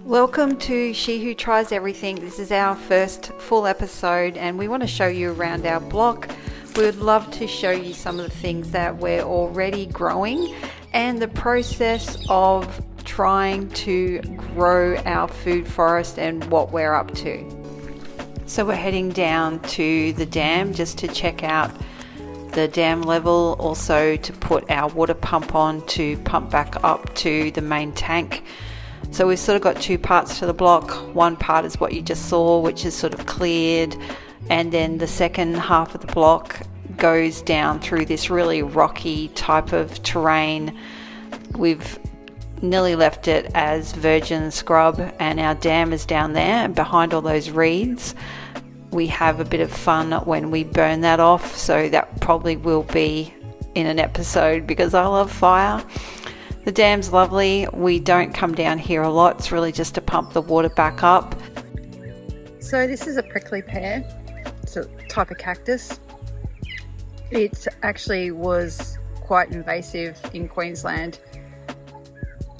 Welcome to She Who Tries Everything. This is our first full episode and we want to show you around our block. We would love to show you some of the things that we're already growing and the process of trying to grow our food forest and what we're up to. So we're heading down to the dam just to check out the dam level, also to put our water pump on to pump back up to the main tank. So we've sort of got two parts to the block. One part is what you just saw, which is sort of cleared, and then the second half of the block goes down through this really rocky type of terrain. We've nearly left it as virgin scrub, and our dam is down there, and behind all those reeds we have a bit of fun when we burn that off, so that probably will be in an episode because I love fire. The dam's lovely. We don't come down here a lot. It's really just to pump the water back up. So this is a prickly pear. It's a type of cactus. It actually was quite invasive in Queensland,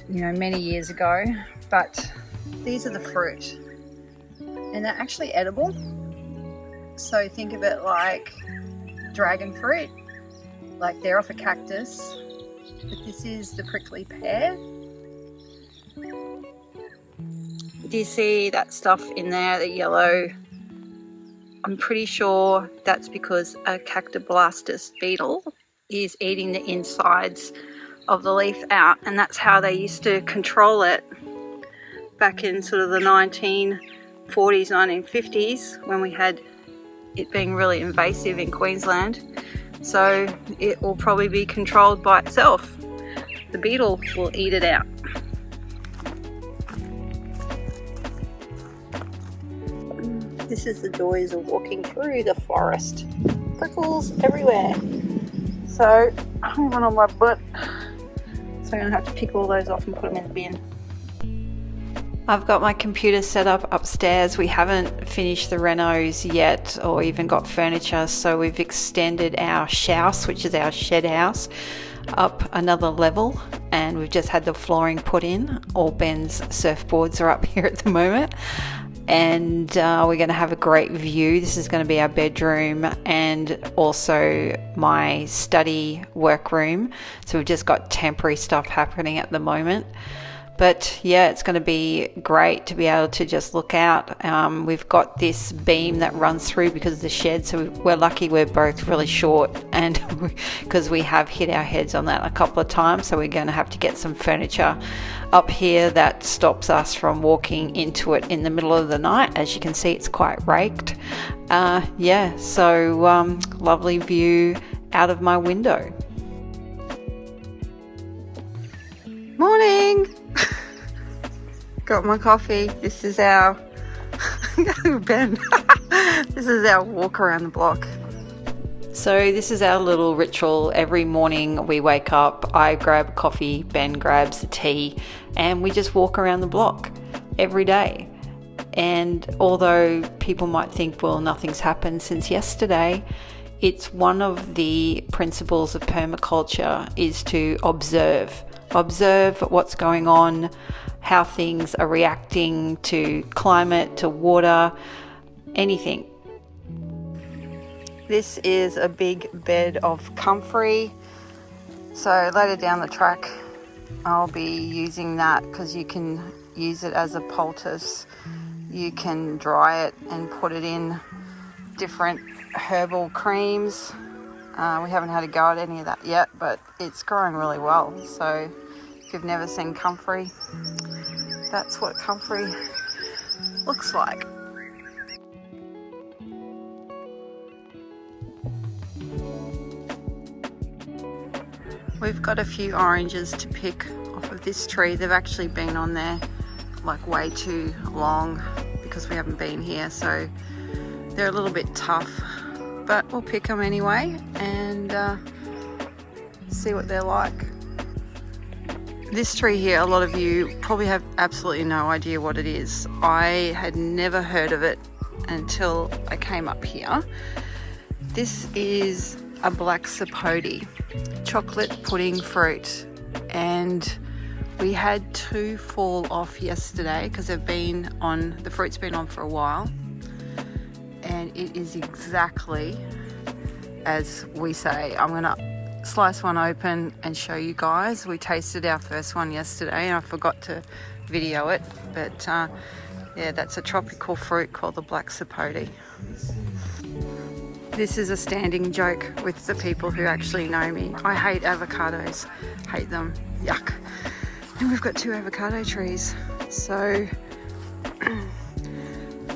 many years ago, but these are the fruit and they're actually edible. So think of it like dragon fruit, like they're off a cactus. But this is the prickly pear. Do you see that stuff in there, the yellow? I'm pretty sure that's because a cactoblastis beetle is eating the insides of the leaf out, and that's how they used to control it back in sort of the 1940s, 1950s, when we had it being really invasive in Queensland. So it will probably be controlled by itself. The beetle will eat it out. This is the joys of walking through the forest. Prickles everywhere. So I'm on my butt. So I'm going to have to pick all those off and put them in the bin. I've got my computer set up upstairs. We haven't finished the renos yet or even got furniture, so we've extended our house, which is our shed house, up another level, and we've just had the flooring put in. All Ben's surfboards are up here at the moment, and we're going to have a great view. This is going to be our bedroom and also my study workroom, so we've just got temporary stuff happening at the moment. But yeah, it's going to be great to be able to just look out. We've got this beam that runs through because of the shed, so we're lucky we're both really short, and because we have hit our heads on that a couple of times, so we're going to have to get some furniture up here that stops us from walking into it in the middle of the night. As you can see, it's quite raked. So lovely view out of my window. Morning! Got my coffee. This is our Ben. This is our walk around the block. So this is our little ritual. Every morning we wake up, I grab coffee, Ben grabs the tea, and we just walk around the block every day. And although people might think, well, nothing's happened since yesterday, it's one of the principles of permaculture is to observe what's going on, how things are reacting to climate, to water, anything. This is a big bed of comfrey. So later down the track, I'll be using that because you can use it as a poultice. You can dry it and put it in different herbal creams. We haven't had a go at any of that yet, but it's growing really well. So if you've never seen comfrey, that's what comfrey looks like. We've got a few oranges to pick off of this tree. They've actually been on there like way too long because we haven't been here, so they're a little bit tough, but we'll pick them anyway and see what they're like. This tree here, a lot of you probably have absolutely no idea what it is. I had never heard of it until I came up here. This is a black sapote, chocolate pudding fruit, and We had 2 fall off yesterday because the fruit's been on for a while, and it is exactly as we say. I'm gonna slice one open and show you guys. We tasted our first one yesterday and I forgot to video it, but yeah, that's a tropical fruit called the black sapote. This is a standing joke with the people who actually know me. I hate avocados, hate them, yuck. And we've got 2 avocado trees, so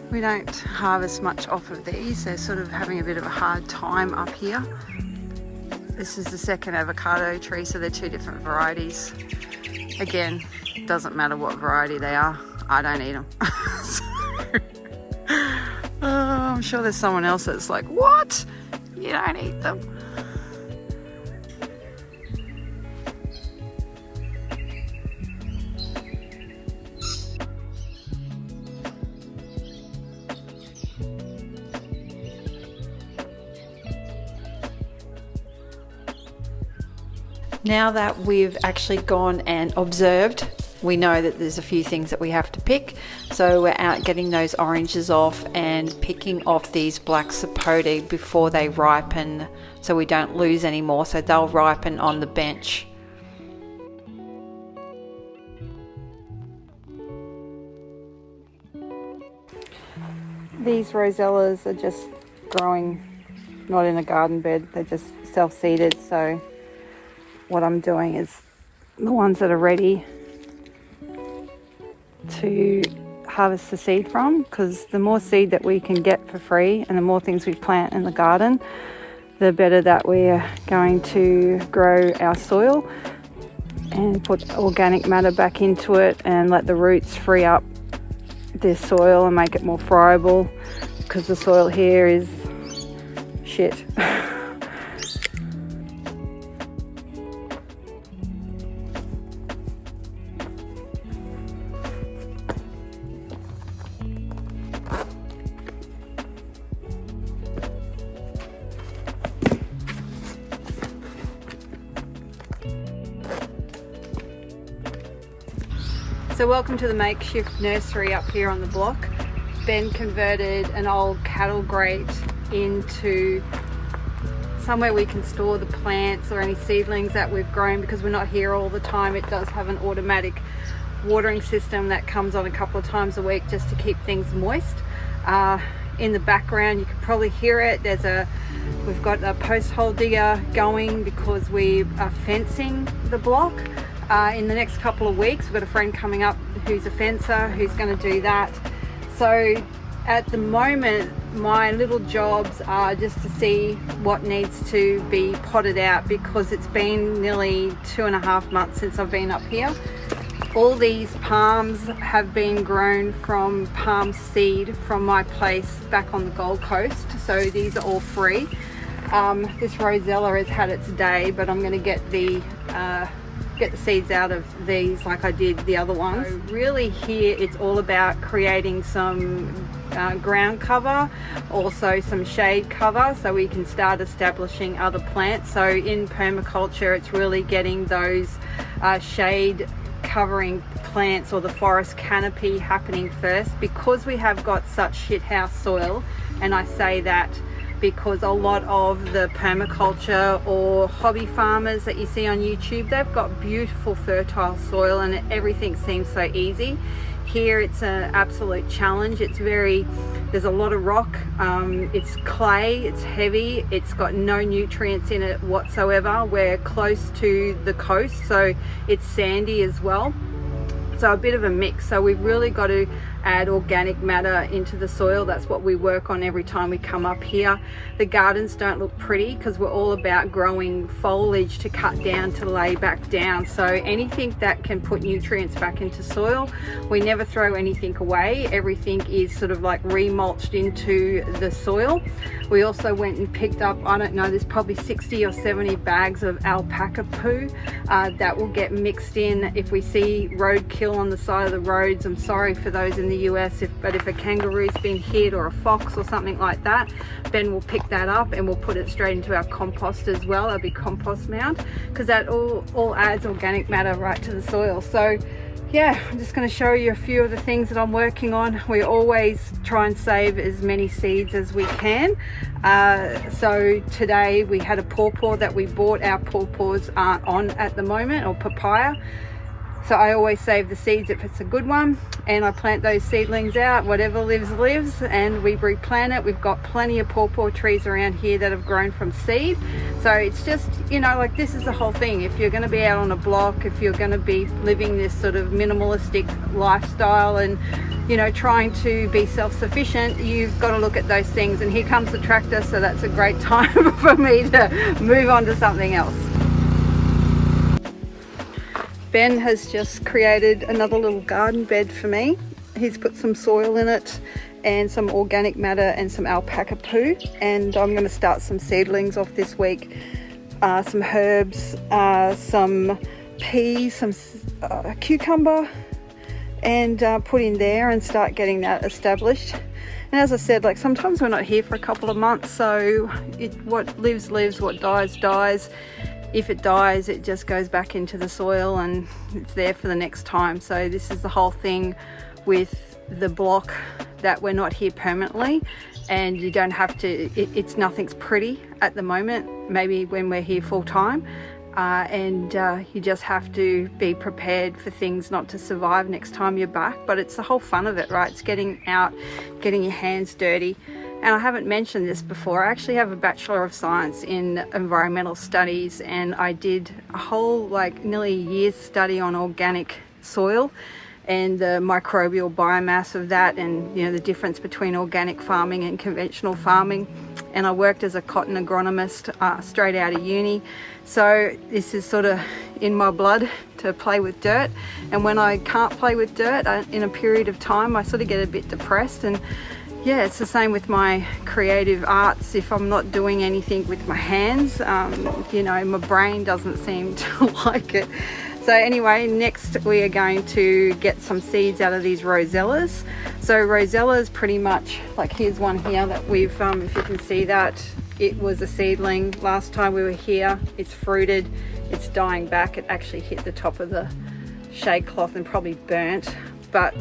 we don't harvest much off of these. They're sort of having a bit of a hard time up here. This is the second avocado tree, so they're 2 different varieties. Again, doesn't matter what variety they are, I don't eat them. I'm sure there's someone else that's like, what? You don't eat them? Now that we've actually gone and observed, we know that there's a few things that we have to pick. So we're out getting those oranges off and picking off these black sapote before they ripen, so we don't lose any more. So they'll ripen on the bench. These rosellas are just growing, not in a garden bed, they're just self-seeded. So what I'm doing is the ones that are ready to harvest the seed from, because the more seed that we can get for free and the more things we plant in the garden, the better that we're going to grow our soil and put organic matter back into it and let the roots free up this soil and make it more friable, because the soil here is shit. So welcome to the makeshift nursery up here on the block. Ben converted an old cattle grate into somewhere we can store the plants or any seedlings that we've grown, because we're not here all the time. It does have an automatic watering system that comes on a couple of times a week just to keep things moist. In the background you can probably hear it. We've got a post hole digger going because we are fencing the block. In the next couple of weeks we've got a friend coming up who's a fencer who's going to do that. So at the moment my little jobs are just to see what needs to be potted out, because it's been nearly 2.5 months since I've been up here. All these palms have been grown from palm seed from my place back on the Gold Coast, so these are all free. This rosella has had its day, but I'm going to get the seeds out of these like I did the other ones. So really here it's all about creating some ground cover, also some shade cover, so we can start establishing other plants. So in permaculture it's really getting those shade covering plants or the forest canopy happening first, because we have got such shithouse soil. And I say that because a lot of the permaculture or hobby farmers that you see on YouTube, they've got beautiful fertile soil and everything seems so easy. Here it's an absolute challenge. There's a lot of rock, it's clay, it's heavy, it's got no nutrients in it whatsoever. We're close to the coast, so it's sandy as well. So a bit of a mix. So we've really got to add organic matter into the soil. That's what we work on every time we come up here. The gardens don't look pretty because we're all about growing foliage to cut down to lay back down. So anything that can put nutrients back into soil, we never throw anything away. Everything is sort of like remulched into the soil. We also went and picked up, I don't know, there's probably 60 or 70 bags of alpaca poo that will get mixed in if we see roadkill on the side of the roads. I'm sorry for those in in the US, but if a kangaroo's been hit or a fox or something like that, Ben will pick that up and we'll put it straight into our compost as well, our big compost mound, because that all adds organic matter right to the soil. So yeah, I'm just going to show you a few of the things that I'm working on. We always try and save as many seeds as we can. So today we had a pawpaw that we bought. Our pawpaws aren't on at the moment, or papaya. So I always save the seeds if it's a good one, and I plant those seedlings out. Whatever lives, lives, and we replant it. We've got plenty of pawpaw trees around here that have grown from seed. So it's just, you know, like, this is the whole thing. If you're going to be out on a block, if you're going to be living this sort of minimalistic lifestyle and, you know, trying to be self-sufficient, you've got to look at those things. And here comes the tractor, so that's a great time for me to move on to something else. Ben has just created another little garden bed for me. He's put some soil in it and some organic matter and some alpaca poo, and I'm going to start some seedlings off this week. Some herbs, some peas, some cucumber, and put in there and start getting that established. And as I said, like, sometimes we're not here for a couple of months, so what lives, lives, what dies, dies. If it dies, it just goes back into the soil and it's there for the next time. So this is the whole thing with the block, that we're not here permanently, and you don't have to, it's nothing's pretty at the moment, maybe when we're here full time. You just have to be prepared for things not to survive next time you're back. But it's the whole fun of it, right? It's getting out, getting your hands dirty. And I haven't mentioned this before, I actually have a Bachelor of Science in Environmental Studies, and I did a whole, like, nearly a year's study on organic soil and the microbial biomass of that, and, you know, the difference between organic farming and conventional farming. And I worked as a cotton agronomist straight out of uni. So this is sort of in my blood to play with dirt. And when I can't play with dirt in a period of time, I sort of get a bit depressed. And yeah, it's the same with my creative arts. If I'm not doing anything with my hands, you know, my brain doesn't seem to like it. So anyway, next we are going to get some seeds out of these rosellas. So rosellas, pretty much, like, here's one here that we've, if you can see that, it was a seedling last time we were here. It's fruited, it's dying back. It actually hit the top of the shade cloth and probably burnt. But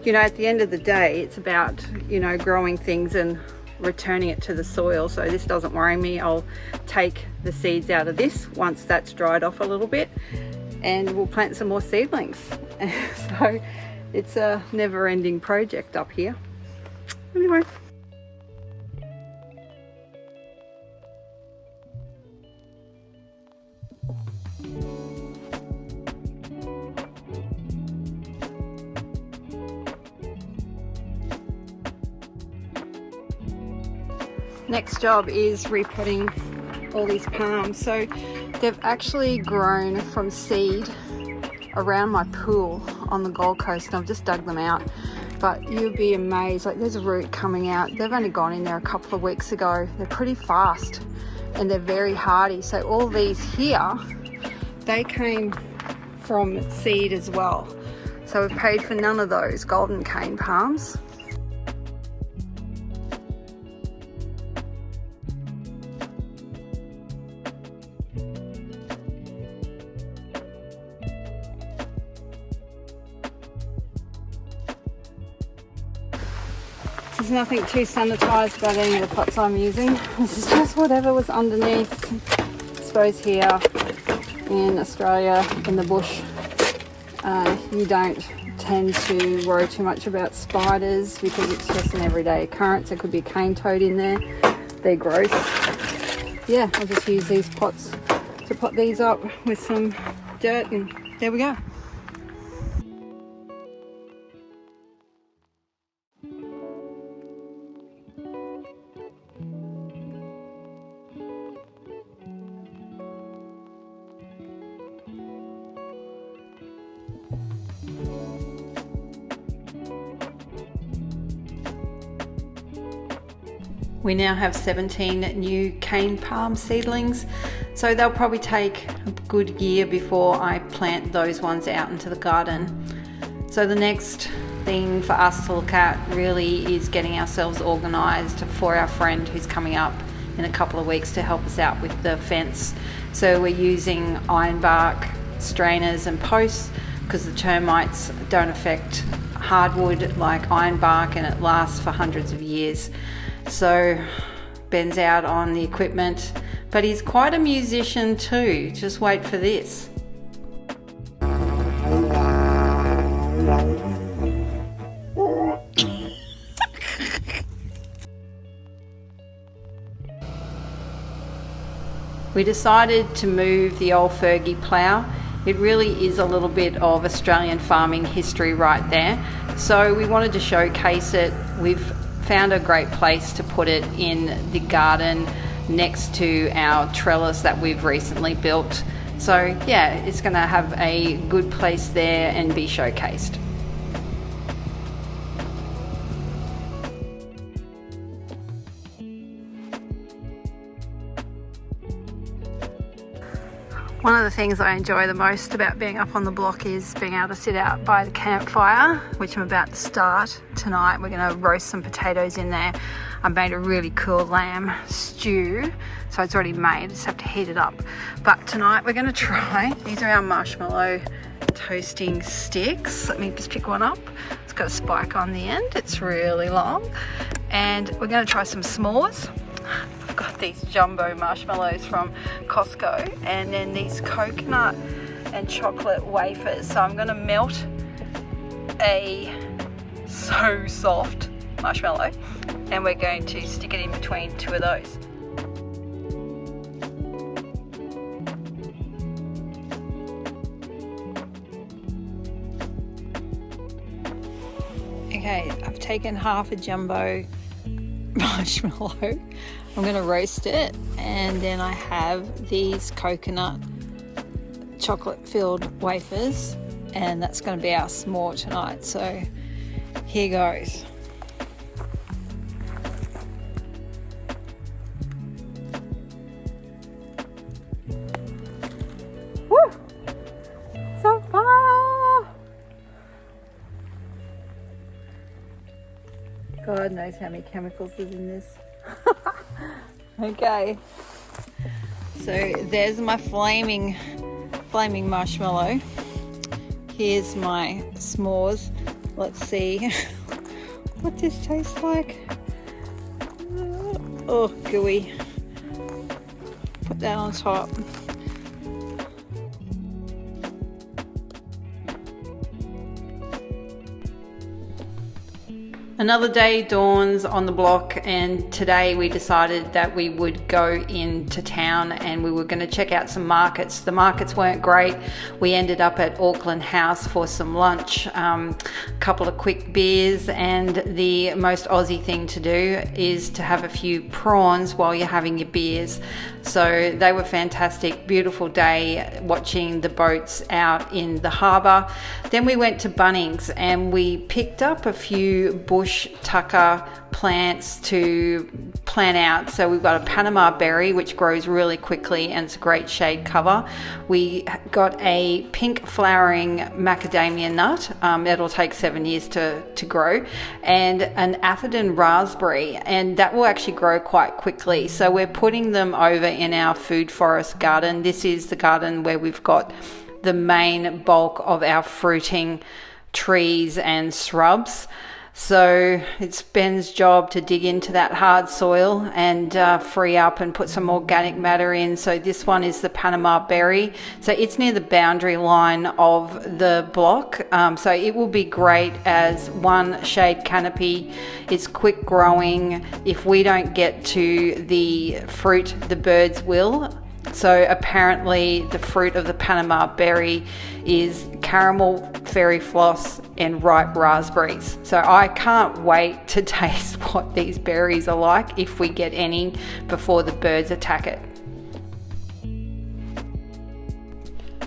you know, at the end of the day, it's about, you know, growing things and returning it to the soil. So this doesn't worry me. I'll take the seeds out of this once that's dried off a little bit, and we'll plant some more seedlings. So it's a never-ending project up here. Anyway. Next job is repotting all these palms. So they've actually grown from seed around my pool on the Gold Coast, and I've just dug them out. But you'll be amazed, like, there's a root coming out. They've only gone in there a couple of weeks ago. They're pretty fast and they're very hardy. So all these here, they came from seed as well. So we've paid for none of those golden cane palms. There's nothing too sanitized about any of the pots I'm using. This is just whatever was underneath. I suppose here in Australia, in the bush, you don't tend to worry too much about spiders because it's just an everyday occurrence. There could be a cane toad in there. They're gross. Yeah, I'll just use these pots to pot these up with some dirt, and there we go. We now have 17 new cane palm seedlings, so they'll probably take a good year before I plant those ones out into the garden. So the next thing for us to look at really is getting ourselves organised for our friend who's coming up in a couple of weeks to help us out with the fence. So we're using ironbark strainers and posts because the termites don't affect hardwood like ironbark, and it lasts for hundreds of years. So Ben's out on the equipment, but he's quite a musician too. Just wait for this. We decided to move the old Fergie plough. It really is a little bit of Australian farming history right there. So we wanted to showcase it. We've found a great place to put it in the garden next to our trellis that we've recently built. So yeah, it's going to have a good place there and be showcased. One of the things I enjoy the most about being up on the block is being able to sit out by the campfire, which I'm about to start tonight. We're going to roast some potatoes in there. I made a really cool lamb stew, so it's already made, just have to heat it up. But tonight we're going to try, these are our marshmallow toasting sticks. Let me just pick one up. It's got a spike on the end, it's really long. And we're going to try some s'mores. I've got these jumbo marshmallows from Costco, and then these coconut and chocolate wafers. So I'm going to melt a so soft marshmallow, and we're going to stick it in between two of those. Okay, I've taken half a jumbo marshmallow. I'm going to roast it, and then I have these coconut chocolate filled wafers, and that's going to be our s'more tonight. So here goes. Woo! So far! God knows how many chemicals is in this. Okay, so there's my flaming marshmallow. Here's my s'mores. Let's see what this tastes like. Oh, gooey. Put that on top. Another day dawns on the block, and today we decided that we would go into town and we were going to check out some markets. The markets weren't great. We ended up at Auckland House for some lunch, a couple of quick beers, and the most Aussie thing to do is to have a few prawns while you're having your beers. So they were fantastic, beautiful day watching the boats out in the harbour. Then we went to Bunnings and we picked up a few bush tucker plants to plant out. So we've got a Panama berry, which grows really quickly and it's a great shade cover. We got a pink flowering macadamia nut. It'll take 7 years to grow, and an Atherton raspberry, and that will actually grow quite quickly. So we're putting them over in our food forest garden. This is the garden where we've got the main bulk of our fruiting trees and shrubs. So it's Ben's job to dig into that hard soil and free up and put some organic matter in. So this one is the Panama berry. So it's near the boundary line of the block. So it will be great as one shade canopy. It's quick growing. If we don't get to the fruit, the birds will. So apparently the fruit of the Panama berry is caramel, fairy floss and ripe raspberries. So I can't wait to taste what these berries are like, if we get any, before the birds attack it.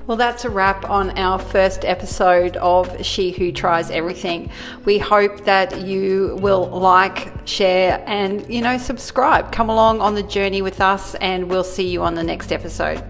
Well, that's a wrap on our first episode of She Who Tries Everything. We hope that you will like, share and, subscribe. Come along on the journey with us, and we'll see you on the next episode.